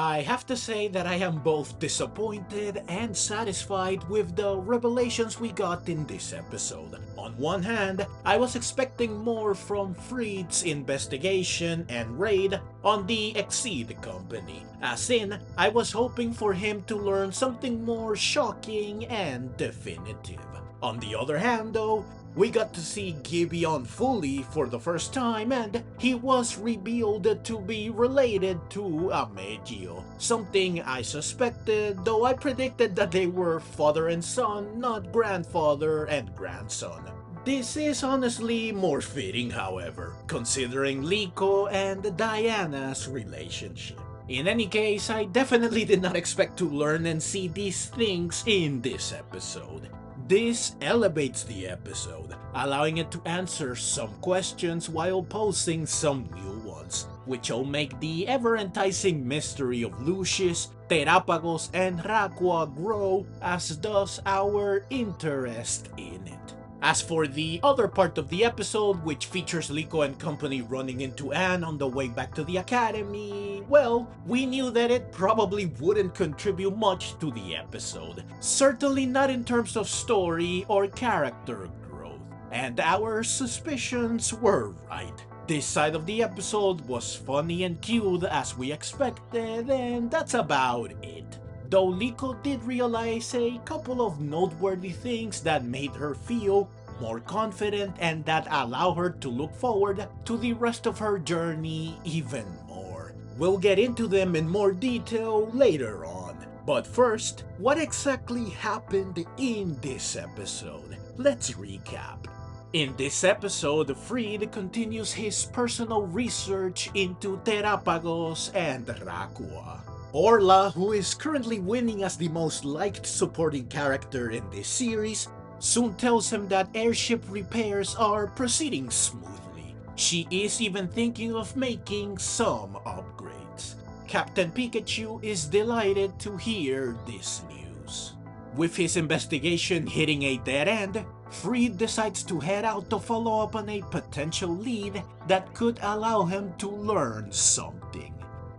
I have to say that I am both disappointed and satisfied with the revelations we got in this episode. On one hand, I was expecting more from Friede's investigation and raid on the Exceed company, as in, I was hoping for him to learn something more shocking and definitive. On the other hand though, we got to see Gibeon fully for the first time, and he was revealed to be related to Amethio, something I suspected, though I predicted that they were father and son, not grandfather and grandson. This is honestly more fitting, however, considering Liko and Diana's relationship. In any case, I definitely did not expect to learn and see these things in this episode. This elevates the episode, allowing it to answer some questions while posing some new ones, which will make the ever-enticing mystery of Lucius, Terapagos, and Rakua grow, as does our interest in it. As for the other part of the episode, which features Liko and company running into Anne on the way back to the academy, well, we knew that it probably wouldn't contribute much to the episode. Certainly not in terms of story or character growth. And our suspicions were right. This side of the episode was funny and cute as we expected, and that's about it. Though Liko did realize a couple of noteworthy things that made her feel more confident and that allow her to look forward to the rest of her journey even more. We'll get into them in more detail later on. But first, what exactly happened in this episode? Let's recap. In this episode, Friede continues his personal research into Terapagos and Rakua. Orla, who is currently winning as the most liked supporting character in this series, soon tells him that airship repairs are proceeding smoothly. She is even thinking of making some upgrades. Captain Pikachu is delighted to hear this news. With his investigation hitting a dead end, Friede decides to head out to follow up on a potential lead that could allow him to learn something.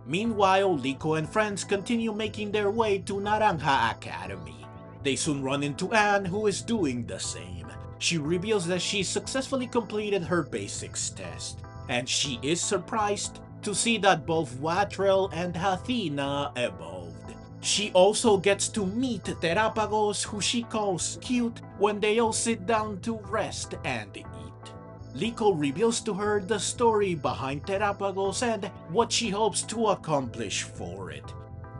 Meanwhile, Liko and friends continue making their way to Naranja Academy. They soon run into Anne, who is doing the same. She reveals that she successfully completed her basics test, and she is surprised to see that both Watrel and Athena evolved. She also gets to meet Terapagos, who she calls cute, when they all sit down to rest and eat. Liko reveals to her the story behind Terapagos and what she hopes to accomplish for it.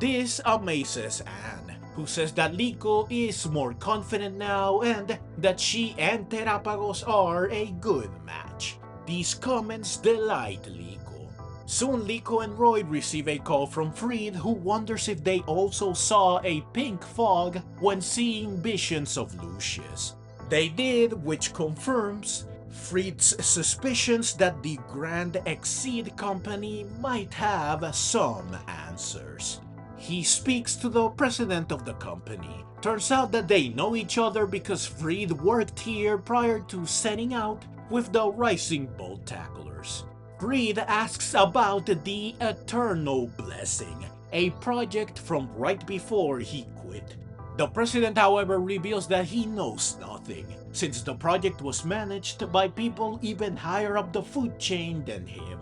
This amazes Anne, who says that Liko is more confident now and that she and Terapagos are a good match. These comments delight Liko. Soon Liko and Roy receive a call from Friede, who wonders if they also saw a pink fog when seeing visions of Lucius. They did, which confirms Friede's suspicions that the Grand Exceed company might have some answers. He speaks to the president of the company. Turns out that they know each other because Friede worked here prior to setting out with the Rising Bolt Tacklers. Friede asks about the Eternal Blessing, a project from right before he quit. The president, however, reveals that he knows nothing, since the project was managed by people even higher up the food chain than him.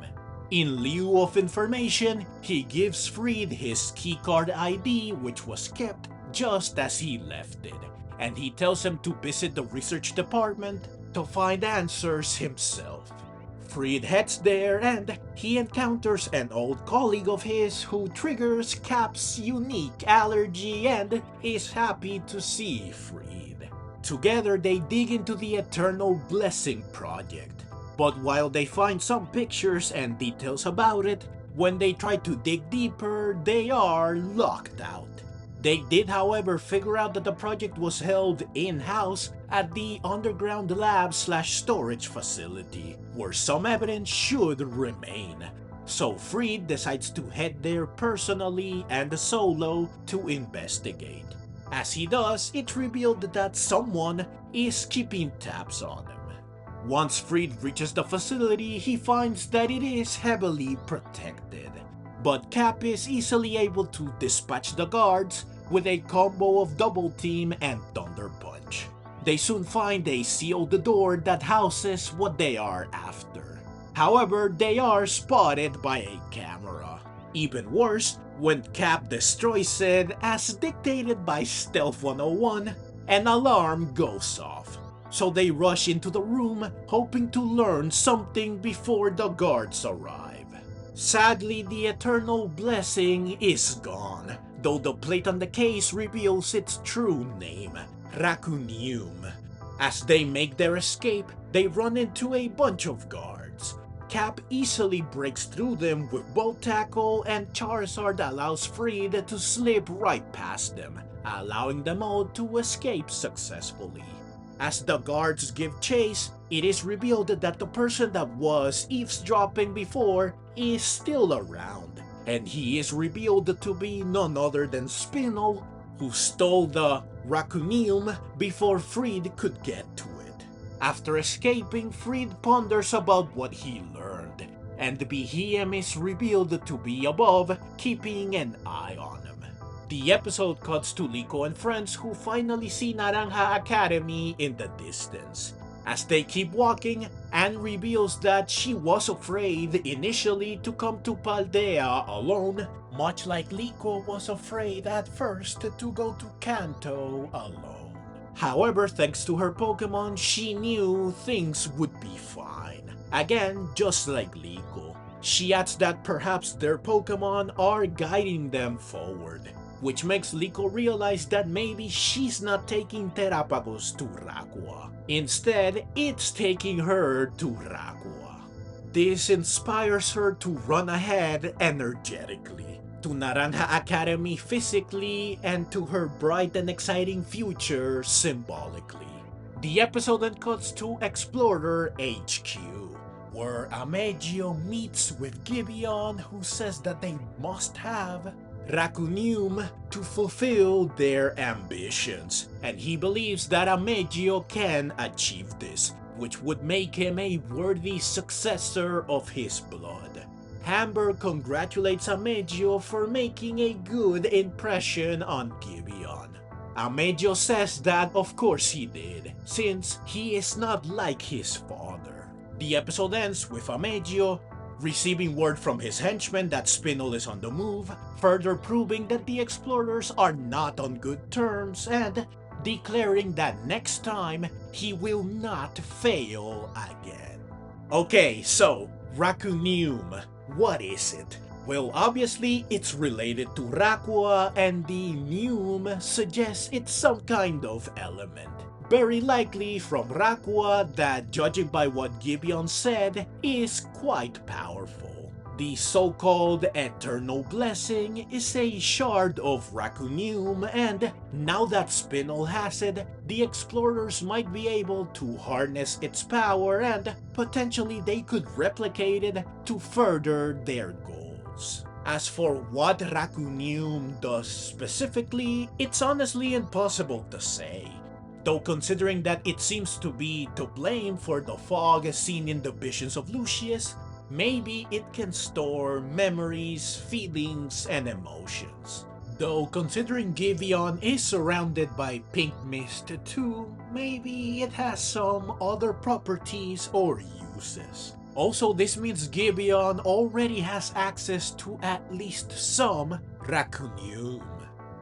In lieu of information, he gives Friede his keycard ID, which was kept just as he left it, and he tells him to visit the research department to find answers himself. Friede heads there and he encounters an old colleague of his who triggers Cap's unique allergy and is happy to see Friede. Together they dig into the Eternal Blessing project, but while they find some pictures and details about it, when they try to dig deeper, they are locked out. They did, however, figure out that the project was held in-house at the underground lab/storage facility, where some evidence should remain. So Friede decides to head there personally and solo to investigate. As he does, it's revealed that someone is keeping tabs on him. Once Friede reaches the facility, he finds that it is heavily protected. but Cap is easily able to dispatch the guards with a combo of Double Team and Thunder Punch. They soon find a sealed door that houses what they are after. However, they are spotted by a camera. Even worse, when Cap destroys it as dictated by Stealth 101, an alarm goes off. So they rush into the room hoping to learn something before the guards arrive. Sadly, the Eternal Blessing is gone, though the plate on the case reveals its true name, Rakunium. As they make their escape, they run into a bunch of guards. Cap easily breaks through them with Bolt Tackle, and Charizard allows Friede to slip right past them, allowing them all to escape successfully. As the guards give chase, it is revealed that the person that was eavesdropping before is still around, and he is revealed to be none other than Spinel, who stole the Rakunium before Friede could get to it. After escaping, Friede ponders about what he learned, and the Behem is revealed to be above, keeping an eye on him. The episode cuts to Liko and friends who finally see Naranja Academy in the distance. As they keep walking, Anne reveals that she was afraid initially to come to Paldea alone, much like Liko was afraid at first to go to Kanto alone. However, thanks to her Pokemon, she knew things would be fine. Again, just like Liko. She adds that perhaps their Pokemon are guiding them forward, which makes Liko realize that maybe she's not taking Terapagos to Rakua. Instead, it's taking her to Rakua. This inspires her to run ahead energetically, to Naranja Academy physically, and to her bright and exciting future symbolically. The episode then cuts to Explorer HQ, where Amethio meets with Gibeon, who says that they must have Rakunium to fulfill their ambitions, and he believes that Amethio can achieve this, which would make him a worthy successor of his blood. Hamburg congratulates Amethio for making a good impression on Gibeon. Amethio says that of course he did, since he is not like his father. The episode ends with Amethio receiving word from his henchman that Spinel is on the move, further proving that the explorers are not on good terms, and declaring that next time he will not fail again. Okay, so Rakunium, what is it? Well, obviously it's related to Rakua, and the Neum suggests it's some kind of element. Very likely from Rakua that, judging by what Gibeon said, is quite powerful. The so-called Eternal Blessing is a shard of Rakunium, and now that Spinel has it, the explorers might be able to harness its power, and potentially they could replicate it to further their goals. As for what Rakunium does specifically, it's honestly impossible to say. Though considering that it seems to be to blame for the fog seen in the visions of Lucius, maybe it can store memories, feelings, and emotions. Though considering Gibeon is surrounded by pink mist too, maybe it has some other properties or uses. Also, this means Gibeon already has access to at least some Rakunium.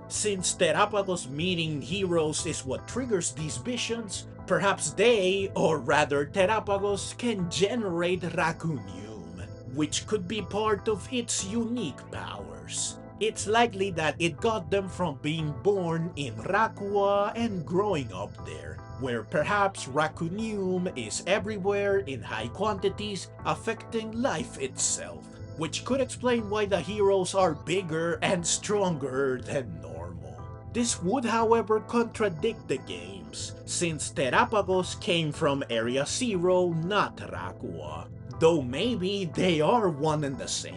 Since Terapagos meeting heroes is what triggers these visions, perhaps they, or rather Terapagos, can generate Rakunium, which could be part of its unique powers. It's likely that it got them from being born in Rakua and growing up there, where perhaps Rakunium is everywhere in high quantities, affecting life itself, which could explain why the heroes are bigger and stronger than normal. This would, however, contradict the games, since Terapagos came from Area 0, not Rakua, though maybe they are one and the same.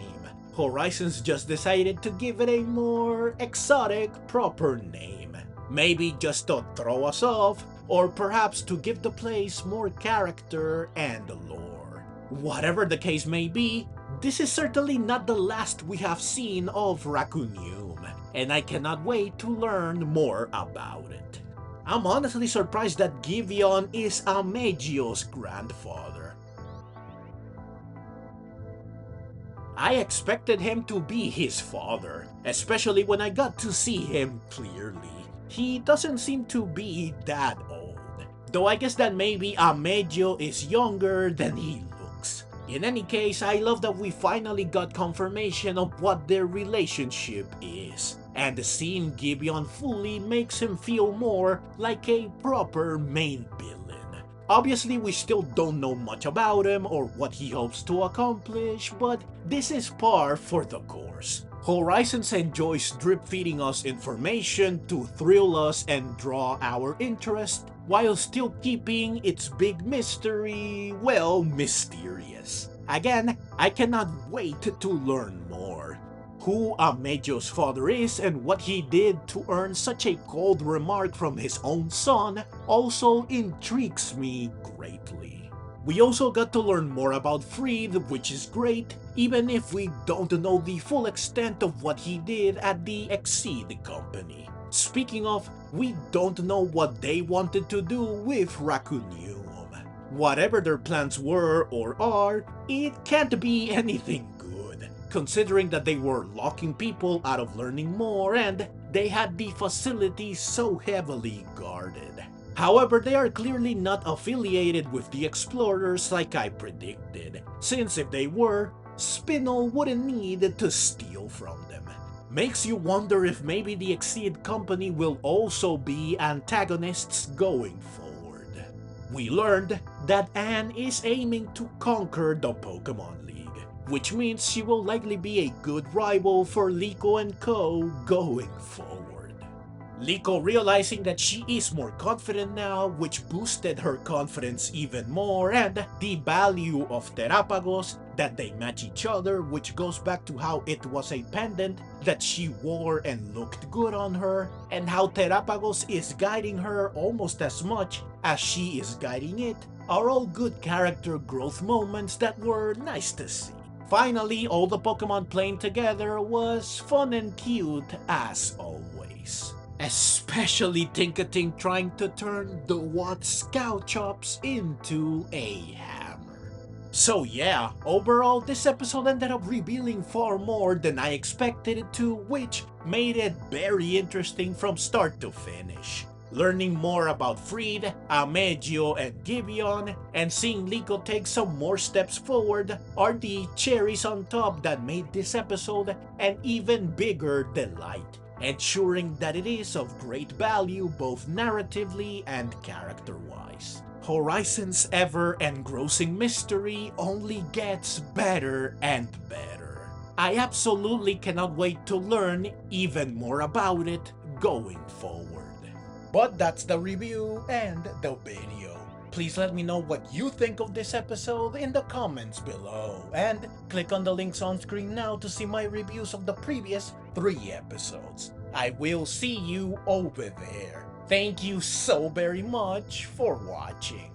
Horizons just decided to give it a more exotic, proper name. Maybe just to throw us off, or perhaps to give the place more character and lore. Whatever the case may be, this is certainly not the last we have seen of Rakunium, and I cannot wait to learn more about it. I'm honestly surprised that Gibeon is Amethio's grandfather. I expected him to be his father, especially when I got to see him clearly. He doesn't seem to be that old, though I guess that maybe Amethio is younger than he looks. In any case, I love that we finally got confirmation of what their relationship is, and seeing Gibeon fully makes him feel more like a proper main villain. Obviously, we still don't know much about him or what he hopes to accomplish, but this is par for the course. Horizons enjoys drip-feeding us information to thrill us and draw our interest, while still keeping its big mystery, well, mysterious. Again, I cannot wait to learn more. Who Amethio's father is and what he did to earn such a cold remark from his own son also intrigues me greatly. We also got to learn more about Friede, which is great, even if we don't know the full extent of what he did at the Exceed company. Speaking of, we don't know what they wanted to do with Rakunium. Whatever their plans were or are, it can't be anything good, considering that they were locking people out of learning more and they had the facility so heavily guarded. However, they are clearly not affiliated with the Explorers like I predicted, since if they were, Spinel wouldn't need to steal from them. Makes you wonder if maybe the Exceed company will also be antagonists going forward. We learned that Anne is aiming to conquer the Pokémon League, which means she will likely be a good rival for Liko and Co. going forward. Liko realizing that she is more confident now, which boosted her confidence even more, and the value of Terapagos, that they match each other, which goes back to how it was a pendant that she wore and looked good on her, and how Terapagos is guiding her almost as much as she is guiding it, are all good character growth moments that were nice to see. Finally, all the Pokemon playing together was fun and cute as always. Especially Tinkating trying to turn the Watt Scout Chops into a hammer. So yeah, overall this episode ended up revealing far more than I expected it to, which made it very interesting from start to finish. Learning more about Friede, Amethio, and Gibeon, and seeing Liko take some more steps forward are the cherries on top that made this episode an even bigger delight, ensuring that it is of great value both narratively and character-wise. Horizons' ever-engrossing mystery only gets better and better. I absolutely cannot wait to learn even more about it going forward. But that's the review and the video. Please let me know what you think of this episode in the comments below, and click on the links on screen now to see my reviews of the previous 3 episodes. I will see you over there. Thank you so very much for watching.